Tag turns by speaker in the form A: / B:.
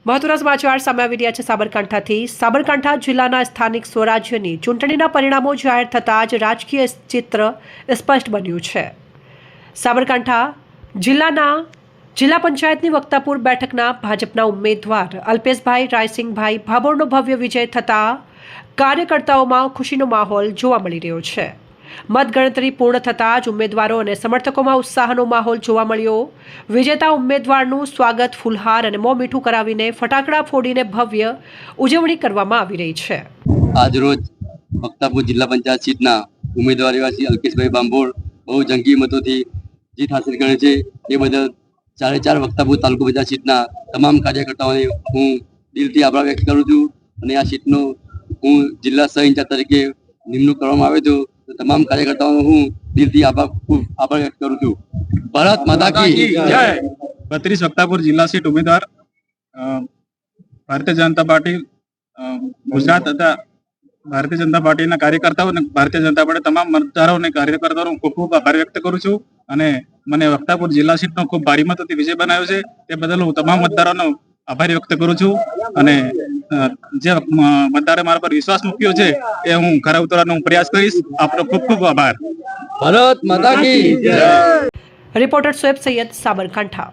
A: મહત્વના સમાચાર સામે આવી રહ્યા છે સાબરકાંઠાથી। સાબરકાંઠા જિલ્લાના સ્થાનિક સ્વરાજ્યની ચૂંટણીના પરિણામો જાહેર થતાં જ રાજકીય ચિત્ર સ્પષ્ટ બન્યું છે। સાબરકાંઠા જિલ્લાના જિલ્લા પંચાયતની વક્તાપુર બેઠકના ભાજપના ઉમેદવાર અલ્પેશભાઈ રાયસિંગભાઈ ભાભોરનો ભવ્ય વિજય થતાં કાર્યકર્તાઓમાં ખુશીનો માહોલ જોવા મળી રહ્યો છે। મતગણતરી પૂર્ણ થતાં જ ઉમેદવારો અને સમર્થકોમાં ઉત્સાહનો માહોલ જોવા મળ્યો। વિજેતા ઉમેદવારનું સ્વાગત ફૂલહાર અને મોં મીઠું કરાવીને ફટાકડા ફોડીને ભવ્ય ઉજવણી કરવામાં આવી રહી છે।
B: આજરોજ વક્તાપુર જિલ્લા પંચાયત સીટના ઉમેદવાર એવા શ્રી અલ્પેશભાઈ ભાભોર બહુ જંગી મતોથી જીત હાંસલ કરે છે। એ બદલ 4 વક્તાપુર તાલુકા પંચાયત સીટના તમામ કાર્યકર્તાઓને હું દિલથી આભાર વ્યક્ત કરું છું અને આ સીટનો હું જિલ્લા સહ ઇન્ચાર્જ તરીકે નિમણૂક કરવામાં આવ્યો હતો। તમામ કાર્યકર્તાઓનો હું દિલથી આભાર વ્યક્ત કરું છું। ભારત માતા કી જય।
C: 32 વક્તાપુર જિલ્લા સીટ ઉમેદવાર ભારતીય જનતા પાર્ટી ગુજરાત તથા ભારતીય જનતા પાર્ટીના કાર્યકર્તાઓ અને ભારતીય જનતા પાર્ટી તમામ મતદારો અને કાર્યકર્તાઓનો ખૂબ ખૂબ આભાર વ્યક્ત કરું છું અને મને વક્તાપુર જિલ્લા સીટનો ખૂબ ભારી મતોથી વિજય બનાવ્યો છે તે બદલ હું તમામ મતદારોનો આભાર વ્યક્ત કરું છું અને જે મતદારે મારા પર વિશ્વાસ મૂક્યો છે એ હું ખરા ઉતરવાનો પ્રયાસ કરીશ। આપનો ખૂબ ખૂબ આભાર।
B: ભારત માતા કી જય।
A: રિપોર્ટર સોએબ સૈયદ, સાબરકાંઠા।